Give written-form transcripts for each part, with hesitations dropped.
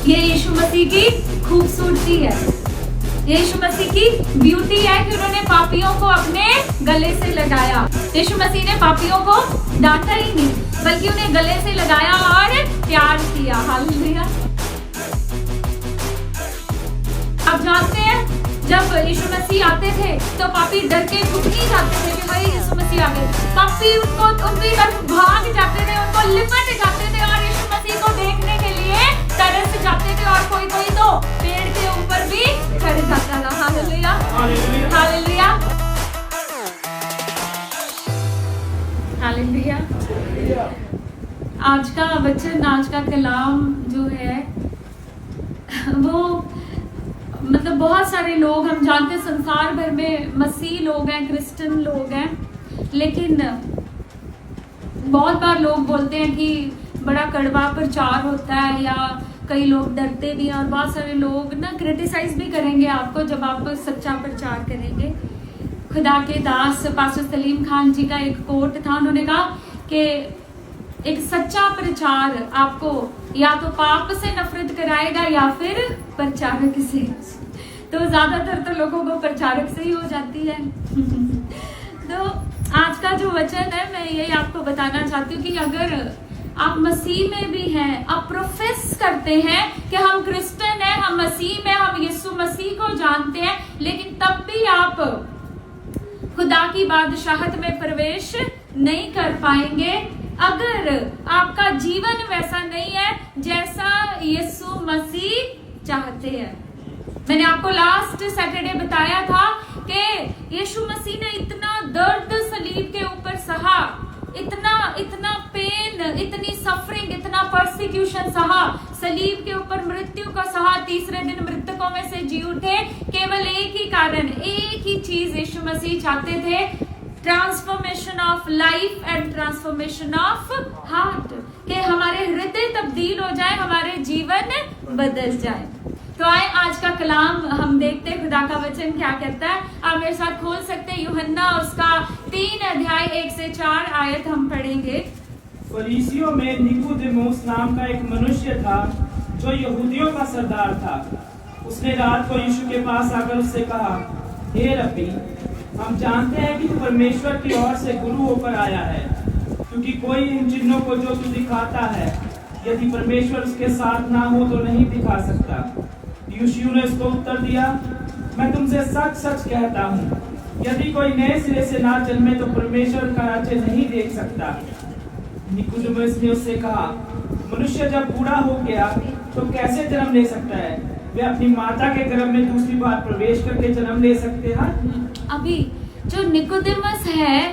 ये यीशु मसीह की खूबसूरती है, यीशु मसीह की ब्यूटी है कि उन्होंने पापियों को अपने गले से लगाया। यीशु मसीह ने पापियों को डांटा ही नहीं, बल्कि उन्हें गले से लगाया और प्यार किया। हालेलुया। आप जानते हैं जब यीशु मसीह आते थे तो पापी डर के घुट नहीं जाते थे कि भाई यीशु मसीह आ गए। पापी उनकी तरफ भाग जाते थे, उनको लिपट जाते थे और यीशु मसीह को देखने के लिए तरस जाते थे। और कोई कोई तो पेड़ के ऊपर भी चढ़ जाता था। Hallelujah, hallelujah, hallelujah. आज का वचन, आज का कलाम जो है वो मतलब बहुत सारे लोग, हम जानते हैं संसार भर में मसीह लोग हैं, क्रिश्चियन लोग हैं, लेकिन बहुत बार लोग बोलते हैं कि बड़ा कड़वा प्रचार होता है, या कई लोग डरते भी हैं। और बहुत सारे लोग ना क्रिटिसाइज भी करेंगे आपको जब आप सच्चा प्रचार करेंगे। खुदा के दास पास्टर सलीम खान जी का एक कोट था, उन्होंने कहा कि एक सच्चा प्रचार आपको या तो पाप से नफरत कराएगा या फिर प्रचारक से। तो ज्यादातर तो लोगों को प्रचारक से ही हो जाती है। तो आज का जो वचन है, मैं यही आपको बताना चाहती हूँ कि अगर आप मसीह में भी हैं, आप प्रोफेस करते हैं कि हम क्रिश्चियन हैं, हम मसीह में, हम यीशु मसीह को जानते हैं, लेकिन तब भी आप खुदा की बादशाहत में प्रवेश नहीं कर पाएंगे अगर आपका जीवन वैसा नहीं है जैसा यीशु मसीह चाहते हैं। मैंने आपको लास्ट सैटरडे बताया था कि यीशु मसीह ने इतना दर्द सलीब के ऊपर सहा, इतना पेन, इतनी सफरिंग, इतना परसिक्यूशन सहा, सलीब के ऊपर मृत्यु का सहा, तीसरे दिन मृतकों में से जी उठे। केवल एक ही कारण, एक ही चीज यीशु मसीह चाहते थे, transformation of life and transformation of heart, कि हमारे हृदय तब्दील हो जाए, हमारे जीवन बदल जाए। तो आए आज का कलाम हम देखते हैं, खुदा का वचन क्या कहता है। आप मेरे साथ खोल सकते हैं यूहन्ना उसका 3 अध्याय 1 से 4 आयत हम पढ़ेंगे। फरीसियों में निकोदेमुस नाम का एक मनुष्य था जो यहूदियों का सरदार था। उसने रात को यीशु के पास आकर उससे कहा, हे रब्बी, हम जानते हैं कि तू परमेश्वर की ओर से गुरु होकर आया है, क्योंकि कोई इन चिन्हों को जो तू दिखाता है, यदि परमेश्वर उसके साथ ना हो तो नहीं दिखा सकता। यीशु ने उसको उत्तर दिया, मैं तुमसे सच सच कहता हूँ, यदि कोई नए सिरे से ना जन्मे तो परमेश्वर का राज्य नहीं देख सकता। निकोदेमुस ने उससे कहा, मनुष्य जब बूढ़ा हो गया तो कैसे जन्म ले सकता है? वे अपनी माता के गर्भ में दूसरी बार प्रवेश करके जन्म ले सकते हैं? अभी जो निकोदेमुस है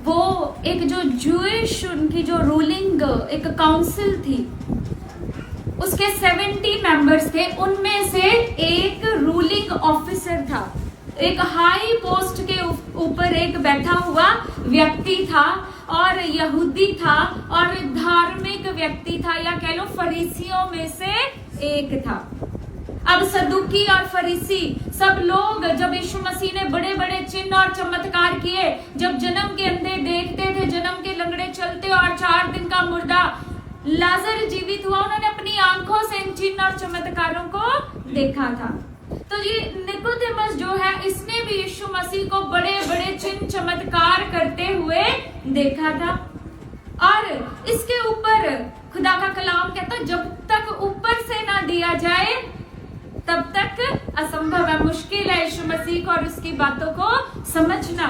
वो एक जो जूइश, उनकी जो रूलिंग एक काउंसिल थी, उसके 70 मेंबर्स थे, उनमें से एक रूलिंग ऑफिसर था, एक हाई पोस्ट के ऊपर एक बैठा हुआ व्यक्ति था, और यहूदी था और धार्मिक व्यक्ति था, या कह लो फरीसियों में से एक था। अब सदुकी और फरीसी सब लोग जब यीशु मसीह ने बड़े बड़े चिन्ह और चमत्कार किए, जब जन्म के अंधे देखते थे, जन्म के लंगड़े चलते और 4 दिन का मुर्दा लाजर जीवित हुआ, उन्होंने अपनी आंखों से इन चिन्ह और चमत्कारों को देखा था। तो ये निकोदेमुस जो है, इसने भी यीशु मसीह को बड़े बड़े चिन्ह चमत्कार करते हुए देखा था। और इसके ऊपर खुदा का कलाम कहता है, जब तक ऊपर से ना दिया जाए तब तक असंभव है, मुश्किल है यीशु मसीह को और उसकी बातों को समझना।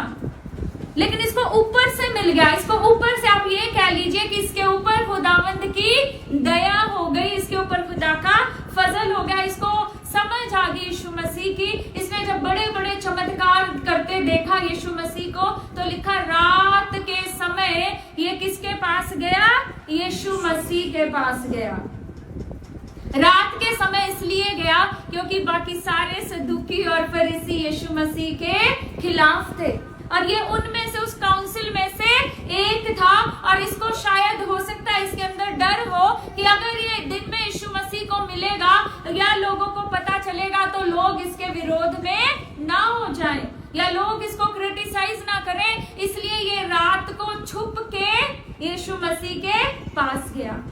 लेकिन इसको ऊपर से मिल गया, इसको ऊपर से आप ये कह लीजिए कि इसके ऊपर खुदावंद की दया हो गई, इसके ऊपर खुदा का फजल हो गया, इसको समझ आ गई यीशु मसीह की। इसने जब बड़े बड़े चमत्कार करते देखा यीशु मसीह को, तो लिखा रात के समय ये किसके पास गया? यीशु मसीह के पास गया। रात के समय इसलिए गया क्योंकि बाकी सारे सदुकी और फरीसी यीशु मसीह के खिलाफ थे, और ये उनमें से, उस काउंसिल में से एक था। और इसको शायद हो सकता है इसके अंदर डर हो कि अगर ये दिन में यीशु मसीह को मिलेगा या लोगों को पता चलेगा तो लोग इसके विरोध में ना हो जाएं, या लोग इसको क्रिटिसाइज ना करें, इसलिए ये रात को छुप के यीशु मसीह के पास गया।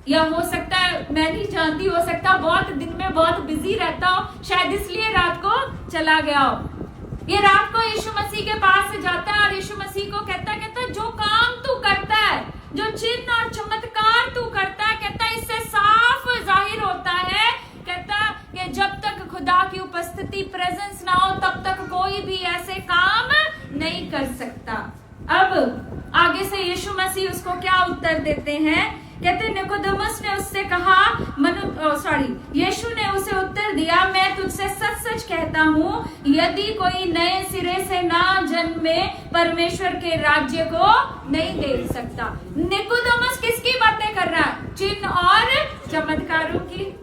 या हो सकता है, मैं नहीं जानती, हो सकता है बहुत दिन में बहुत बिजी रहता हो, शायद इसलिए रात को चला गया हो। ये रात को यीशु मसीह के पास से जाता है और यीशु मसीह को कहता है जो काम तू करता है, जो चिन्ह और चमत्कार तू करता है, कहता है इससे साफ जाहिर होता है, कहता कि जब तक खुदा की उपस्थिति प्रेजेंस ना हो तब तक कोई भी ऐसे काम नहीं कर सकता। अब आगे से यीशु मसीह उसको क्या उत्तर देते हैं, कहते निकोदेमुस ने उससे कहा, यीशु ने उसे उत्तर दिया, मैं तुझसे सच सच कहता हूँ, यदि कोई नए सिरे से ना जन्मे परमेश्वर के राज्य को नहीं देख सकता। निकोदेमुस किसकी बातें कर रहा है? चिन्ह और चमत्कारों की।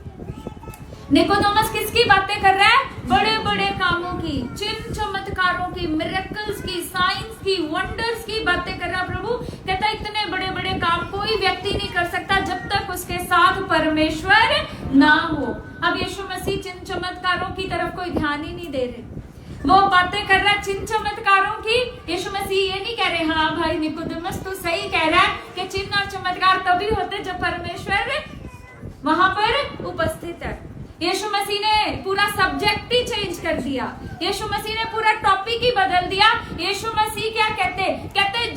निकोदेमुस किसकी बातें कर रहा है? बड़े बड़े कामों की, चिन्ह चमत्कारों की, मिरेकल्स की, साइंस की, वंडर्स की बातें कर रहा है। प्रभु कहता है इतने बड़े बड़े काम कोई व्यक्ति नहीं कर सकता जब तक उसके साथ परमेश्वर ना हो। अब यीशु मसीह चिन्ह चमत्कारों की तरफ कोई ध्यान ही नहीं दे रहे, वो बातें कर रहा है चिन्ह चमत्कारों की। यीशु मसीह ये नहीं कह रहे हाँ भाई निकोदेमुस तू सही कह रहा है कि चिन्ह और चमत्कार तभी होते जब परमेश्वर वहां पर उपस्थित है। यीशु मसीह ने पूरा सब्जेक्ट ही चेंज कर दिया, यीशु मसीह ने पूरा टॉपिक ही बदल दिया। यीशु मसीह क्या कहते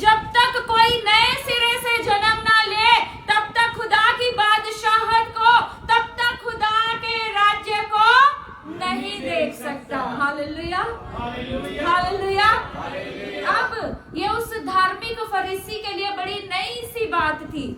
जब तक कोई नए सिरे से जन्म ना ले तब तक खुदा की बादशाहत को, तब तक खुदा के राज्य को नहीं देख सकता। Hallelujah, hallelujah. अब ये उस धार्मिक फरीसी के लिए बड़ी नई सी बात थी।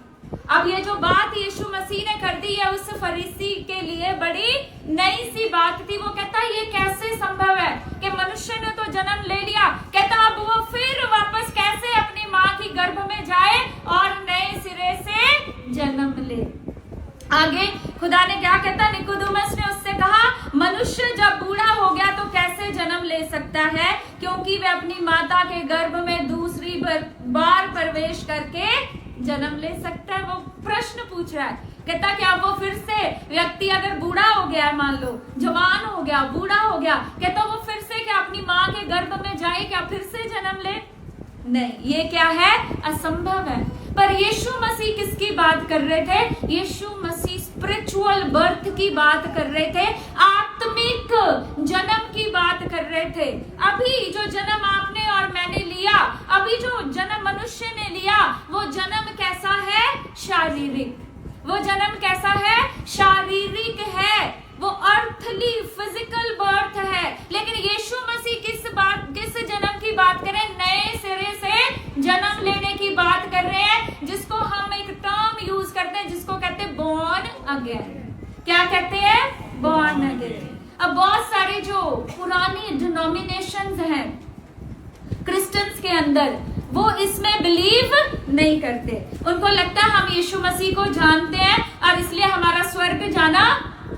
अब ये जो बात यीशु मसीह ने कर दी है उस फरीसी के लिए बड़ी नई सी बात थी। वो कहता है ये कैसे संभव है कि मनुष्य ने तो जन्म ले लिया, कहता अब वो फिर वापस कैसे अपनी माँ की गर्भ में जाए और नए सिरे से जन्म ले। आगे खुदा ने क्या कहता, निकोदेमुस ने उससे कहा मनुष्य जब बूढ़ा हो गया तो कैसे जन्म ले सकता है, क्योंकि वह अपनी माता के गर्भ में दूसरी बार प्रवेश करके जन्म ले सकता है। वो प्रश्न पूछ रहा है, कहता क्या वो फिर से व्यक्ति अगर बूढ़ा हो गया है, मान लो जवान हो गया, बूढ़ा हो गया, कहता वो फिर से क्या अपनी माँ के गर्भ में जाए, क्या फिर से जन्म ले? नहीं, ये क्या है? असंभव है। पर यीशु मसीह किसकी बात कर रहे थे? यीशु मसीह स्पिरिचुअल बर्थ की बात कर रहे थे, आत्मिक जन्म की बात कर रहे थे। अभी जो जन्म आपने और मैंने लिया, अभी जो जन्म मनुष्य ने लिया, वो जन्म कैसा है? शारीरिक। वो जन्म कैसा है? शारीरिक है, वो अर्थली फिजिकल बर्थ है। लेकिन यीशु मसीह किस जन्म की बात कर रहे हैं? नए सिरे से जन्म लेने की बात कर रहे हैं, जिसको हम एक टर्म यूज करते हैं जिसको कहते हैं बॉर्न अगेन। क्या कहते हैं? Born again. अब बहुत सारे जो पुरानी डिनोमिनेशंस हैं क्रिश्चियंस के अंदर, वो इसमें बिलीव नहीं करते। उनको लगता है हम यीशु मसीह को जानते हैं और इसलिए हमारा स्वर्ग जाना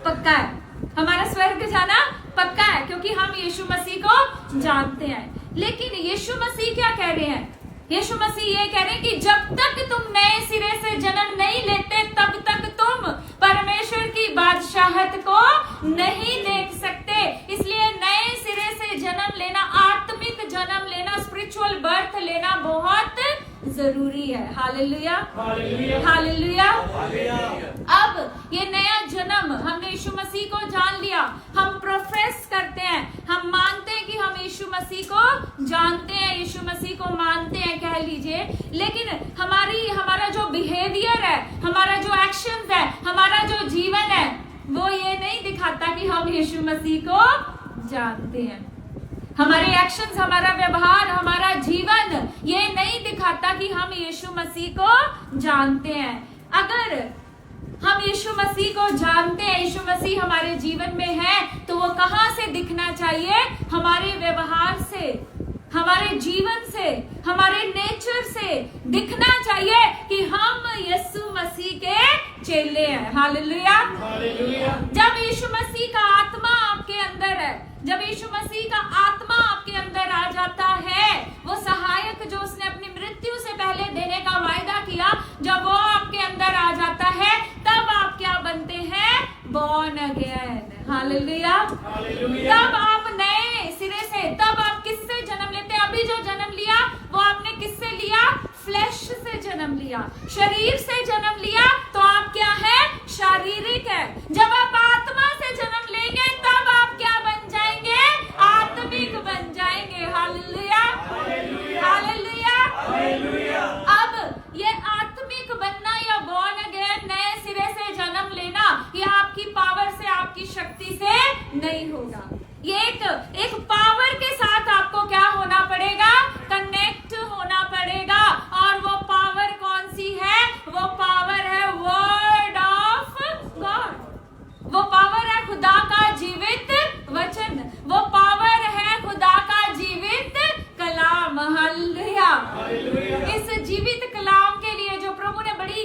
पक्का है, हमारा स्वर्ग जाना पक्का है क्योंकि हम यीशु मसीह को जानते हैं। लेकिन यीशु मसीह क्या कह रहे हैं? यीशु मसीह ये कह रहे हैं कि जब तक तुम नए सिरे से जन्म नहीं लेते तब तक तुम परमेश्वर की बादशाहत को नहीं देख सकते। इसलिए नए सिरे से जन्म लेना, आत्मिक जन्म लेना, स्पिरिचुअल बर्थ लेना बहुत जरूरी है। Hallelujah, hallelujah. अब ये नया जन्म, हमने यीशु मसीह को जान लिया, हम प्रोफेस करते हैं, हम मानते हैं कि हम यीशु मसीह को जानते हैं, यीशु मसीह को मानते हैं कह लीजिए, लेकिन हमारा जो बिहेवियर है, हमारा जो एक्शंस है, हमारा जो जीवन है, वो ये नहीं दिखाता कि हम यीशु मसीह को जानते हैं। हमारे एक्शंस, हमारा व्यवहार, हमारा जीवन ये नहीं दिखाता कि हम यीशु मसीह को जानते हैं। अगर हम यीशु मसीह को जानते हैं, यीशु मसीह हमारे जीवन में है, तो वो कहाँ से दिखना चाहिए? हमारे व्यवहार से, हमारे जीवन से, हमारे नेचर से दिखना चाहिए कि हम यीशु मसीह के चेले हैं। Hallelujah, hallelujah. जब यीशु मसीह का आत्मा आपके अंदर है, जब यीशु मसीह का आत्मा आपके अंदर आ जाता है, वो सहायक जो उसने अपनी मृत्यु से पहले देने का वायदा किया, जब वो आपके अंदर आ जाता है, तब आप क्या बनते हैं? Born again. हालेलुया, तब आप नए सिरे से, तब आप किससे जन्म लेते हैं? अभी जो जन्म लिया वो आपने किससे लिया? फ्लैश से जन्म लिया, शरीर से जन्म लिया, तो आप क्या है? शारीरिक है। जब आप आत्मा से जन्म लेंगे तब आप क्या बन जाएंगे? आत्मिक बन जाएंगे। Hallelujah, hallelujah, hallelujah. अब ये आत्मिक बनना या बॉर्न अगेन, नए सिरे से जन्म लेना, ये आपकी पावर से, आपकी शक्ति से नहीं होगा। ये एक पावर के साथ आपको क्या होना पड़ेगा? कनेक्ट होना पड़ेगा। और वो पावर कौन सी है? वो पावर है वर्ड ऑफ गॉड। वो पावर है खुदा का जीवित वचन। वो पावर है खुदा का जीवित कलाम। हालेलुया। इस जीवित कलाम के लिए जो प्रभु ने बड़ी,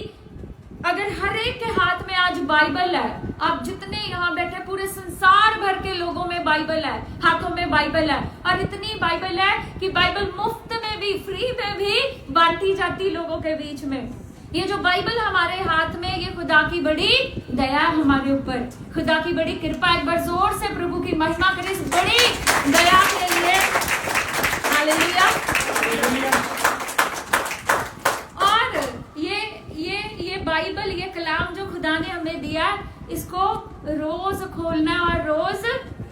अगर हर एक के हाथ में आज बाइबल है, आप जितने यहाँ बैठे पूरे संसार भर के लोगों में बाइबल है, हाथों में बाइबल है, और इतनी बाइबल है कि बाइबल मुफ्त में भी, फ्री में भी बांटी जाती लोगों के बीच में। ये जो बाइबल हमारे हाथ में, ये खुदा की बड़ी दया है हमारे ऊपर, खुदा की बड़ी कृपा। एक बार जोर से प्रभु की महिमा करें इस बड़ी दया के लिए। हालेलुया। बाइबल, ये कलाम जो खुदा ने हमें दिया, इसको रोज खोलना और रोज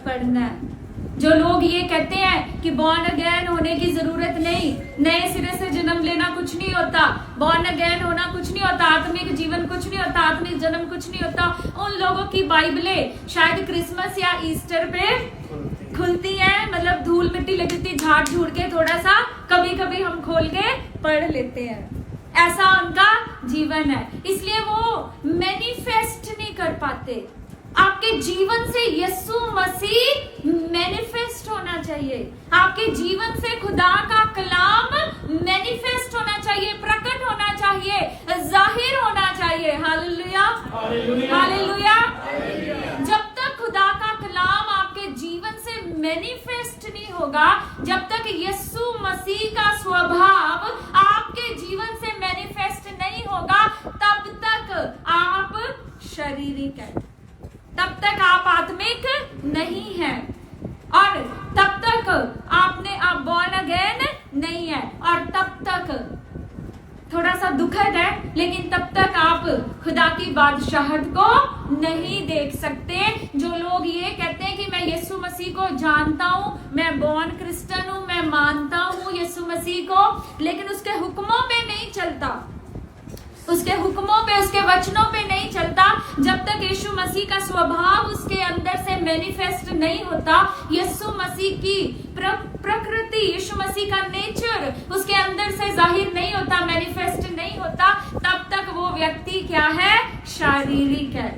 पढ़ना है। जो लोग ये कहते हैं कि बॉर्न अगेन होने की जरूरत नहीं, नए सिरे से जन्म लेना कुछ नहीं होता, बॉर्न अगेन होना कुछ नहीं होता, आत्मिक जीवन कुछ नहीं होता, आत्मिक जन्म कुछ नहीं होता, उन लोगों की बाइबलें शायद क्रिसमस या ईस्टर पे खुलती है, मतलब धूल मिट्टी लगती, झाड़ झूड़ के थोड़ा सा कभी कभी हम खोल के पढ़ लेते हैं। ऐसा उनका जीवन है, इसलिए वो मैनिफेस्ट नहीं कर पाते। आपके जीवन से यीशु मसीह मैनिफेस्ट होना चाहिए। आपके जीवन से खुदा का कलाम मैनिफेस्ट होना चाहिए, प्रकट होना चाहिए, जाहिर होना चाहिए। Hallelujah, hallelujah. जब तक खुदा का कलाम आपके जीवन से मैनिफेस्ट नहीं होगा, जब तक यीशु मसीह का स्वभाव आपके जीवन से मैनिफेस्ट नहीं होगा, तब तक आप शारीरिक हैं, तब तक आप आत्मिक नहीं हैं, और तब तक आप बॉर्न अगेन नहीं है, और तब तक थोड़ा सा दुखद है, लेकिन तब तक आप खुदा की बादशाहत को नहीं देख सकते। जो लोग ये कहते हैं कि मैं यीशु मसीह को जानता हूँ, मैं बॉर्न क्रिश्चियन हूँ, मैं मानता हूँ यीशु मसीह को, लेकिन उसके हुक्मों पे नहीं चलता, उसके हुक्मों पे, उसके वचनों पे नहीं चलता, जब तक यीशु मसीह का स्वभाव उसके अंदर से मैनिफेस्ट नहीं होता, यीशु मसीह की प्रकृति, यीशु मसीह का नेचर उसके अंदर से जाहिर नहीं होता, मैनिफेस्ट नहीं होता, तब तक वो व्यक्ति क्या है? शारीरिक है।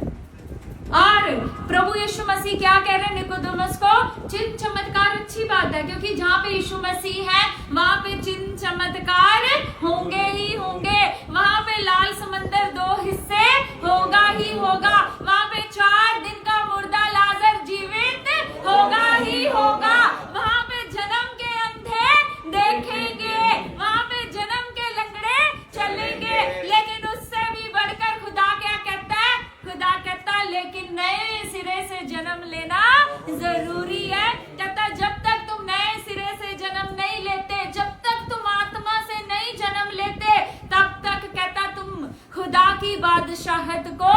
और प्रभु यीशु मसीह क्या कह रहे हैं निकोदेमस को? चिन्ह चमत्कार अच्छी बात है, क्योंकि जहाँ पे यीशु मसीह है वहां पे चिन्ह चमत्कार होंगे ही होंगे। वहां पे लाल समंदर 2 हिस्से होगा ही होगा। वहां पे 4 दिन का मुर्दा लाजर जीवित होगा ही होगा। वहां पे जन्म के अंधे देखेंगे, वहां पे जन्म के लंगड़े चलेंगे। लेकिन उससे भी बढ़कर खुदा क्या कहता है? खुदा कहता है लेकिन नए सिरे से जन्म लेना जरूरी है। कहता जब तक तुम नए सिरे से जन्म नहीं लेते, जब तक तुम आत्मा से नहीं जन्म लेते, तब तक कहता तुम खुदा की बादशाहत को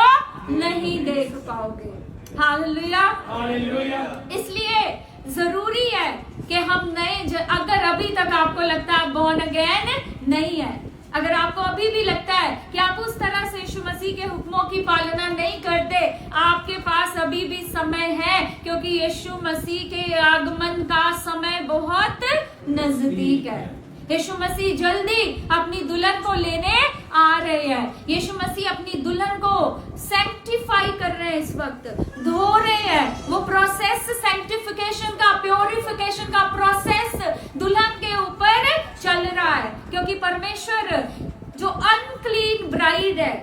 नहीं देख पाओगे। Hallelujah, hallelujah. इसलिए जरूरी है कि हम नए, अगर अभी तक आपको लगता है बॉर्न अगेन नहीं है, अगर आपको अभी भी लगता है कि आप उस तरह से यीशु मसीह के हुक्मों की पालना नहीं करते, आपके पास अभी भी समय है, क्योंकि यीशु मसीह के आगमन का समय बहुत नजदीक है। यीशु मसीह जल्दी अपनी दुल्हन को लेने आ रहे हैं। यीशु मसीह अपनी दुल्हन को सैंक्टिफाई कर रहे हैं, इस वक्त धो रहे हैं। वो प्रोसेस सैंक्टिफिकेशन का, प्योरिफिकेशन का प्रोसेस दुल्हन के ऊपर चल रहा है, क्योंकि परमेश्वर जो अनक्लीन ब्राइड है,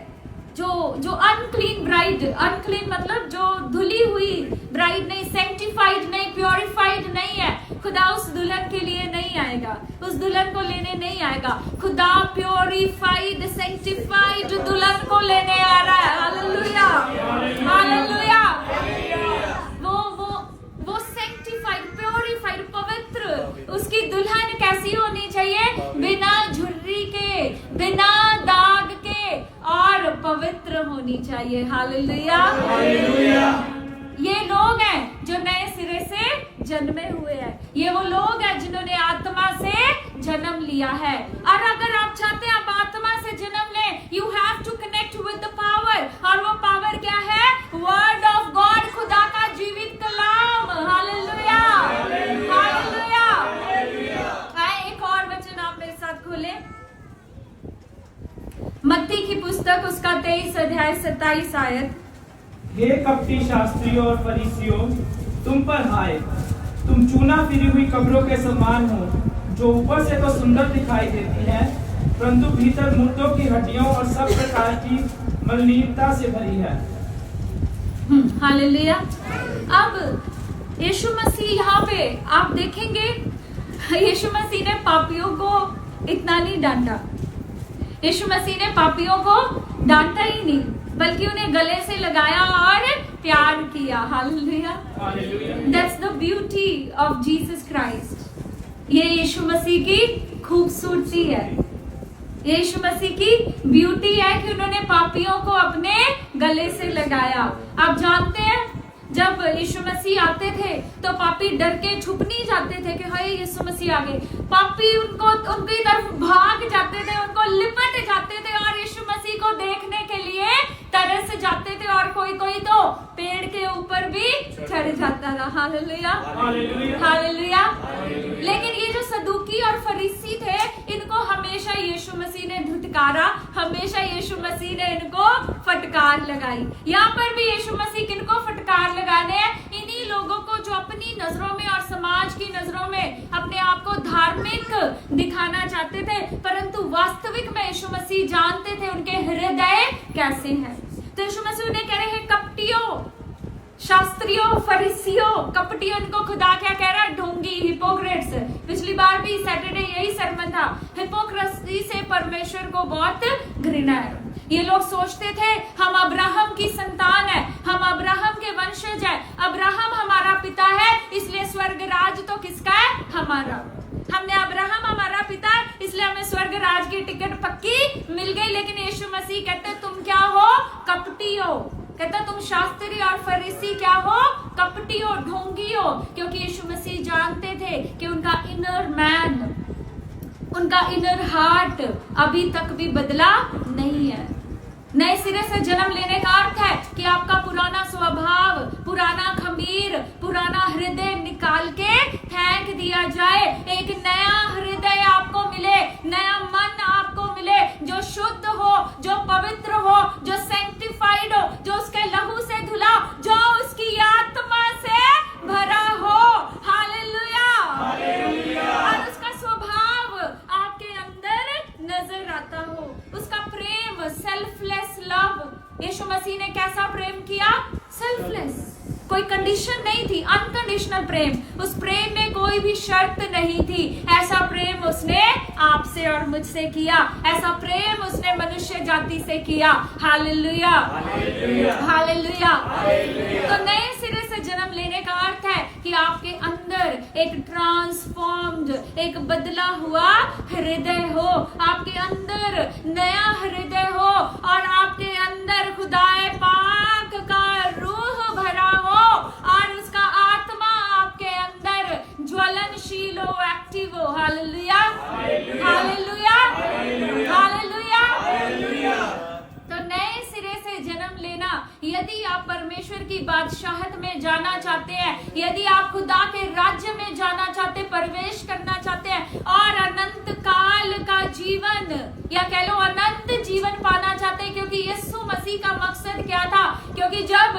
जो अनक्लीन ब्राइड, अनक्लीन मतलब जो धुली हुई ब्राइड नहीं, सैंक्टिफाइड नहीं, प्योरिफाइड नहीं है, खुदा उस दुल्हन के लिए नहीं आएगा, उस दुल्हन को लेने नहीं आएगा। खुदा प्योरिफाइड, सैंक्टिफाइड दुल्हन को लेने आ रहा है। Hallelujah, hallelujah. वो सैंक्टिफाइड, प्योरिफाइड, पवित्र उसकी दुल्हन कैसी होनी चाहिए? बिना झुर्री के, चाहिए। हालेलुया। हालेलुया। ये लोग हैं जो नए सिरे से जन्मे हुए हैं। ये वो लोग हैं जिन्होंने आत्मा से जन्म लिया है। और अगर आप चाहते हैं आप आत्मा से जन्म लें, you have to connect with the power. और वो पावर क्या है? वर्ड ऑफ गॉड, खुदा का जीवित कलाम। हालेलुया। हालेलुया। एक और वचन आप मेरे साथ खोलें, मत्ती की पुस्तक उसका 23 अध्याय 27 आयत। हे कपटी शास्त्रियों और फरीसियों, तुम पर हाय, तुम चूना फिरी हुई कब्रों के समान हो, जो ऊपर से तो सुंदर दिखाई देती है, परंतु भीतर मुर्दों की हड्डियों और सब प्रकार की मलिनता से भरी है। हालेलुया। अब यीशु मसीह यहाँ पे आप देखेंगे, यीशु मसीह ने पापियों को इतना नहीं डांटा। यीशु मसीह ने पापियों को डांटा ही नहीं, बल्कि उन्हें गले से लगाया और प्यार किया। Hallelujah. That's the beauty of Jesus Christ. ये यीशु मसीह की खूबसूरती है, यीशु मसीह की ब्यूटी है कि उन्होंने पापियों को अपने गले से लगाया। आप जानते हैं जब यीशु मसीह आते थे तो पापी डर के छुप नहीं जाते थे कि हाय यीशु मसीह आ गए। पापी उनकी तरफ भाग जाते थे, उनको लिपट जाते थे और यीशु मसीह को देखने के लिए तरस जाते थे, और कोई कोई तो पेड़ के ऊपर भी चढ़ जाता था। हालेलुया। हालेलुया। लेकिन ये जो सदूकी और फरीसी थे, इनको हमेशा यीशु मसीह ने धुतकारा, हमेशा यीशु मसीह ने इनको फटकार लगाई। यहाँ पर भी यीशु मसीह किनको फटकार लगाने हैं? इन्हीं लोगों को जो अपनी नजरों में और समाज की नजरों में अपने आप को धार्मिक दिखाना चाहते थे, परंतु वास्तविक में यीशु मसीह जानते थे उनके हृदय कैसे हैं। तो यीशु मसीह उन्हें कह रहे हैं कपटियों, शास्त्रियों, फरीसियों। कपटियों इनको खुदा क्या कह रहा है? ढोंगी, हिपोक्रेट्स। पिछली बार भी सैटरडे यही सरमन था। हिपोक्रेसी से परमेश्वर को बहुत घृणा है। ये लोग सोचते थे हम अब्राहम की संतान है, हम अब्राहम के वंशज है, अब्राहम हमारा पिता है, इसलिए स्वर्ग राज तो किसका है? हमारा। हमने अब्राहम हमारा पिता है, इसलिए हमें स्वर्ग राज की टिकट पक्की मिल गई। लेकिन यीशु मसीह कहते तुम क्या हो? कपटी हो। कहता तुम शास्त्री और फरीसी क्या हो? कपटी हो, ढोंगी हो। क्योंकि यीशु मसीह जानते थे कि उनका इनर मैन, उनका इनर हार्ट अभी तक भी बदला नहीं है। नए सिरे से जन्म लेने का अर्थ है कि आपका पुराना स्वभाव, पुराना खमीर, पुराना हृदय निकाल के फेंक दिया जाए। एक नया हृदय आपको मिले, नया मन आपको मिले, जो शुद्ध हो, जो पवित्र हो, जो सैंक्टिफाइड हो, जो उसके लहू से धुला, जो उसकी आत्मा से भरा हो। हालेलुया। और उसका स्वभाव आपके अंदर नजर आता हो, उसका प्रेम, सेल्फलेस लव। यीशु मसीह ने कैसा प्रेम किया? सेल्फलेस, कोई कंडीशन नहीं थी, अनकंडीशनल प्रेम। उस प्रेम में कोई भी शर्त नहीं थी। ऐसा प्रेम उसने आपसे और मुझसे किया, ऐसा प्रेम उसने मनुष्य जाति से किया। हालेलुया। हालेलुया। तो नए सिरे से जन्म लेने का अर्थ है कि आपके अंदर एक ट्रांसफॉर्म्ड, एक बदला हुआ हृदय हो, आपके अंदर नया हृदय हो, और आपके अंदर खुदाए पाक का रूह भरा हो, और उसका आत्मा आपके अंदर ज्वलनशील हो, एक्टिव हो। हालेलुया। हालेलुया। हालेलुया। तो नए सिरे से जन्म लेना, यदि आप परमेश्वर की बादशाहत में जाना चाहते हैं, यदि आप खुदा के राज्य में जाना चाहते, प्रवेश करना चाहते हैं, और अनंत काल का जीवन या कह लो अनंत जीवन पाना चाहते हैं, क्योंकि यीशु मसीह का मकसद क्या था? क्योंकि जब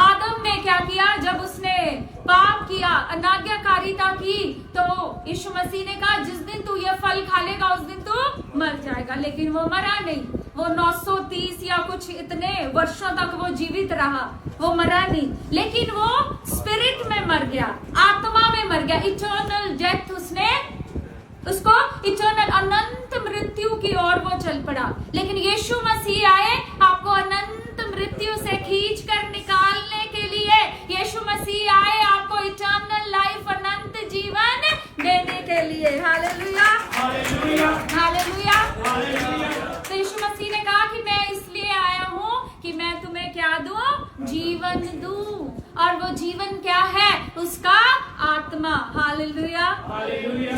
आदम ने क्या किया, जब उसने पाप किया, अनाज्ञाकारिता की, तो यीशु मसीह ने कहा जिस दिन तू ये फल खा लेगा उस दिन तू मर जाएगा। लेकिन वो मरा नहीं, वो 930 या कुछ इतने वर्षों तक वो जीवित रहा, वो मरा नहीं, लेकिन वो स्पिरिट में मर गया, आत्मा में मर गया। इटर्नल डेथ उसको इटर्नल अनंत मृत्यु की ओर वो चल पड़ा। लेकिन यीशु मसीह आए आपको अनंत मृत्यु से खींच कर निकालने के लिए। यीशु मसीह आए आपको इटर्नल लाइफ, अनंत जीवन देने के लिए। हालेलुया। हालेलुया। हालेलुया। तो यीशु मसीह ने कहा कि मैं इसलिए जीवन दूं, और वो जीवन क्या है? उसका आत्मा। हालेलुया।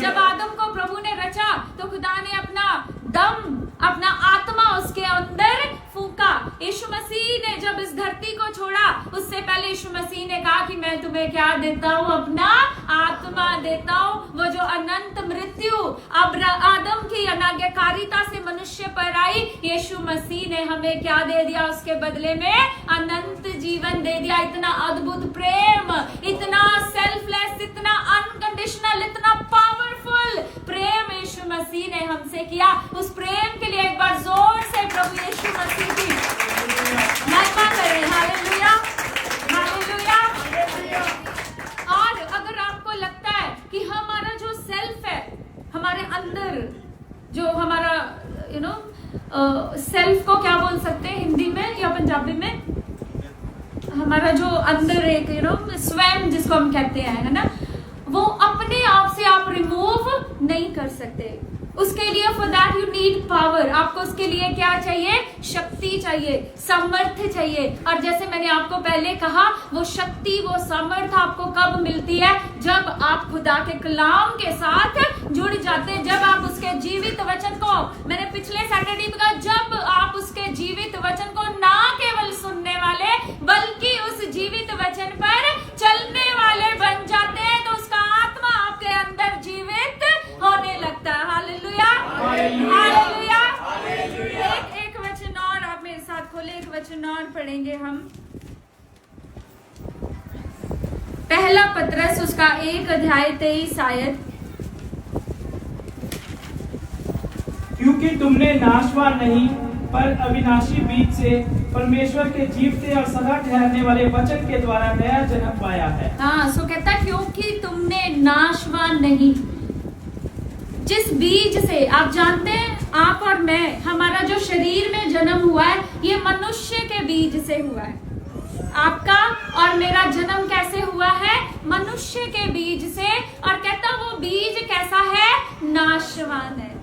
जब आदम को प्रभु ने रचा तो खुदा ने अपना दम, अपना आत्मा उसके अंदर फूका। यीशु मसीह ने जब इस धरती को छोड़ा, उससे पहले यीशु मसीह ने कहा कि मैं तुम्हें क्या देता हूँ? अपना आत्मा देता हूँ। वो जो अनंत मृत्यु अब आदम की अनाज्ञाकारिता से मनुष्य पर आई, यीशु मसीह ने हमें क्या दे दिया? उसके बदले में अनंत जीवन दे दिया। इतना अद्भुत प्रेम, इतना सेल्फलेस, इतना अनकंडीशनल, इतना पावरफुल प्रेम यीशु मसीह ने हमसे किया। उस प्रेम के लिए एक बार जोर से प्रभु यीशु मसीह की महिमा करें। Hallelujah, hallelujah. और अगर आपको लगता है कि हमारा जो सेल्फ है, हमारे अंदर जो हमारा सेल्फ को क्या बोल सकते हैं हिंदी में या पंजाबी में? हमारा जो अंदर एक स्वयं जिसको हम कहते हैं, है ना, वो अपने आप से आप रिमूव नहीं कर सकते। उसके लिए for that you need power. आपको उसके लिए क्या चाहिए? शक्ति चाहिए, सामर्थ्य चाहिए। और जैसे मैंने आपको पहले कहा, वो शक्ति, वो सामर्थ्य आपको कब मिलती है? जब आप खुदा के कलाम के साथ जुड़ जाते हैं, जब आप उसके जीवित वचन को, मैंने पिछले सैटरडे में कहा, जब आप उसके जीवित वचन को ना केवल सुनने वाले बल्कि उस जीवित वचन पर चलने वाले बन जाते हैं, तो उसका आत्मा आपके अंदर जीवित होने लगता है। Hallelujah, hallelujah. एक वचन और आप मेरे साथ खोले, एक वचन और पढ़ेंगे हम। पहला पतरस उसका 1:23 आयत। क्योंकि तुमने नाशवान नहीं पर अविनाशी बीज से परमेश्वर के जीवते और सदा ठहरने वाले वचन के द्वारा नया जन्म पाया है। हाँ, सो कहता क्योंकि तुमने नाशवान नहीं, जिस बीज से आप जानते हैं, आप और मैं, हमारा जो शरीर में जन्म हुआ है, ये मनुष्य के बीज से हुआ है। आपका और मेरा जन्म कैसे हुआ है? मनुष्य के बीज से। और कहता वो बीज कैसा है? नाशवान है।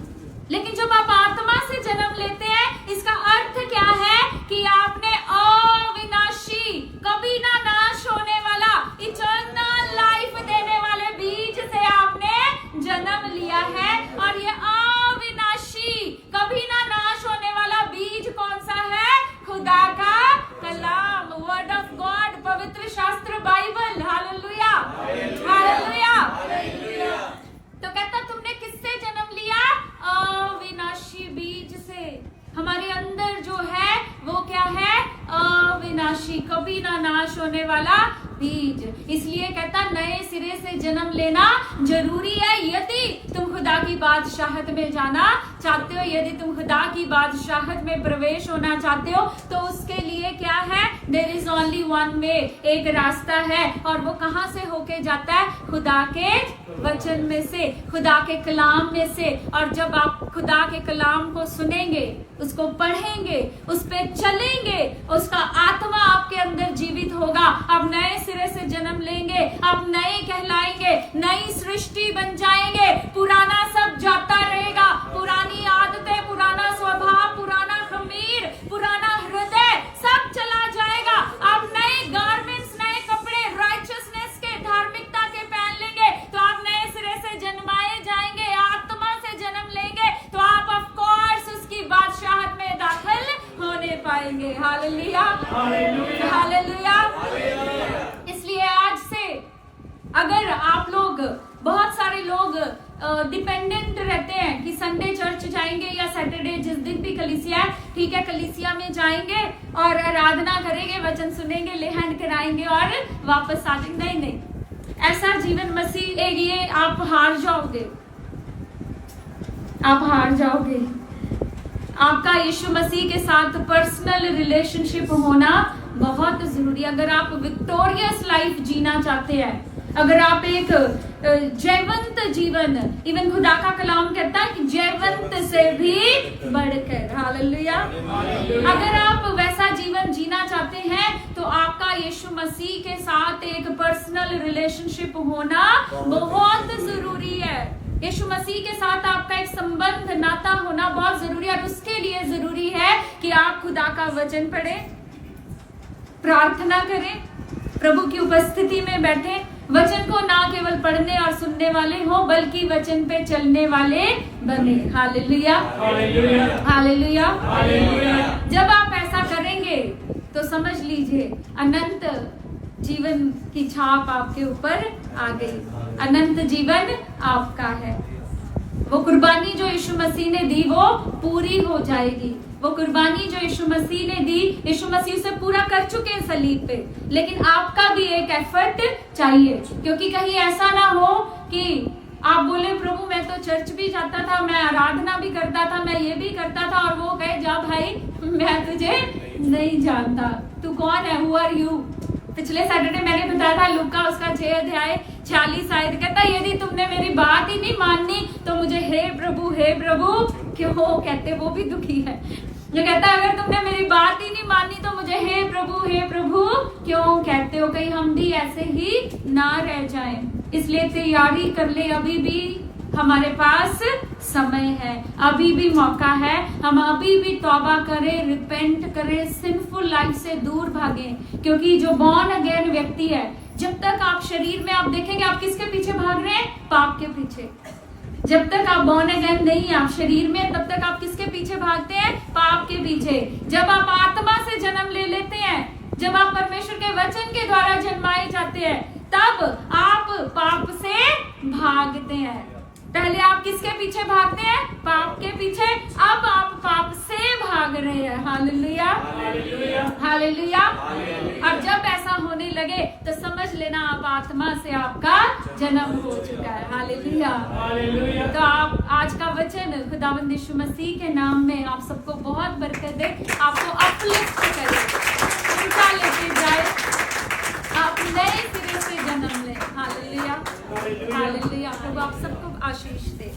लेकिन जब आप आत्मा से जन्म लेते हैं, इसका अर्थ क्या है? कि आपने अविनाशी, कभी ना नाश होने वाला, इटर्नल लाइफ देने वाले बीज से आपने जन्म लिया है। और ये अविनाशी, कभी ना नाश होने वाला बीज कौन सा है? खुदा का कलाम, वर्ड ऑफ गॉड, पवित्र शास्त्र बाइबल। Hallelujah, hallelujah. तो कहता तुमने किससे जन्म लिया? अविनाशी बीज से। हमारे अंदर जो है वो क्या है? अविनाशी, कभी ना नाश होने वाला बीज। इसलिए कहता नए सिरे से जन्म लेना जरूरी है यदि तुम खुदा की बादशाहत में जाना चाहते हो, यदि तुम खुदा की बादशाहत में प्रवेश होना चाहते हो। तो उसके लिए क्या है? There is only one way, एक रास्ता है। और वो कहां से होके जाता है? खुदा के वचन में से, खुदा के कलाम में से। और जब आप खुदा के कलाम को सुनेंगे, उसको पढ़ेंगे, उस पे चलेंगे, उसका आत्मा आपके अंदर जीवित होगा। आप नए सिरे से जन्म लेंगे, आप नए कहलाएंगे, नई सृष्टि बन जाएंगे। पुराना सब जाता रहेगा, पुरानी आदतें, पुराना स्वभाव, पुराना खमीर, पुराना हृदय सब चला जाएगा। आप नए गारमेंट्स, नए कपड़े राइचसनेस के, धार्मिकता के पहन लेंगे। तो आप नए सिरे से जन्माए जाएंगे, आत्मा से जन्म लेंगे, तो आप ऑफ कोर्स उसकी बादशाहत में दाखिल होने पाएंगे। Hallelujah, hallelujah. इसलिए आज से अगर आप लोग, बहुत सारे लोग डिपेंडेंट रहते हैं कि संडे चर्च जाएंगे या सैटरडे, जिस दिन भी कलीसिया है, ठीक है, कलीसिया में जाएंगे और आराधना करेंगे, वचन सुनेंगे, ले हैंड कराएंगे और वापस आ जाएंगे। नहीं नहीं, ऐसा जीवन मसीह ये आप हार जाओगे, आप हार जाओगे। आपका यीशु मसीह के साथ पर्सनल रिलेशनशिप होना बहुत जरूरी है। अगर आप विक्टोरियस लाइफ जीना चाहते हैं, अगर आप एक जयवंत जीवन, इवन खुदा का कलाम कहता है कि जयवंत से भी बढ़कर, हालेलुया, अगर आप वैसा जीवन जीना चाहते हैं तो आपका यीशु मसीह के साथ एक पर्सनल रिलेशनशिप होना बहुत जरूरी है। यीशु मसीह के साथ आपका एक संबंध, नाता होना बहुत जरूरी है। और उसके लिए जरूरी है कि आप खुदा का वचन पढ़ें, प्रार्थना करें, प्रभु की उपस्थिति में बैठे, वचन को ना केवल पढ़ने और सुनने वाले हो बल्कि वचन पे चलने वाले बने। Hallelujah, hallelujah, hallelujah. हालेलुया। जब आप ऐसा करेंगे तो समझ लीजिए अनंत जीवन की छाप आपके ऊपर आ गई, अनंत जीवन आपका है। वो कुर्बानी जो यीशु मसीह ने दी वो पूरी हो जाएगी। वो कुर्बानी जो यीशु मसीह ने दी, यीशु मसीह उसे पूरा कर चुके हैं सलीब पे, लेकिन आपका भी एक एफर्ट चाहिए, क्योंकि कहीं ऐसा ना हो कि आप बोले प्रभु मैं तो चर्च भी जाता था, मैं आराधना भी करता था, मैं ये भी करता था, और वो कहे जा भाई मैं तुझे नहीं जानता, तू कौन है, हु आर यू। पिछले सैटरडे मैंने बताया था लूका उसका 6 अध्याय 46 आयत कहता यदि तुमने मेरी बात ही नहीं माननी तो मुझे हे प्रभु क्यों कहते, वो भी दुखी है। जो कहता है अगर तुमने मेरी बात ही नहीं मानी तो मुझे हे प्रभु क्यों कहते हो। कहीं हम भी ऐसे ही ना रह जाएं, इसलिए तैयारी कर ले, अभी भी हमारे पास समय है, अभी भी मौका है, हम अभी भी तौबा करें, रिपेंट करें, सिंफुल लाइफ से दूर भागें। क्योंकि जो बॉर्न अगेन व्यक्ति है, जब तक आप शरीर में, आप देखेंगे आप किसके पीछे भाग रहे हैं, पाप के पीछे। जब तक आप बॉर्न अगेन नहीं है, आप शरीर में, तब तक आप किसके पीछे भागते हैं, पाप के पीछे। जब आप आत्मा से जन्म ले लेते हैं, जब आप परमेश्वर के वचन के द्वारा जन्माए जाते हैं, तब आप पाप से भागते हैं। पहले आप किसके पीछे भागते हैं, पाप के पीछे, अब आप पाप से भाग रहे हैं। Hallelujah, hallelujah, hallelujah. अब जब ऐसा होने लगे तो समझ लेना आप आत्मा से आपका जन्म हो चुका है। Hallelujah, hallelujah. तो आप आज का वचन खुदावंद यीशु मसीह के नाम में आप सबको बहुत बरकत दे, आपको अपलिफ्ट करे, ऊंचा लेके जाए, आप नए सिरे से जन्म ले। Hallelujah, hallelujah. प्रभु आप सबको आशीष दे।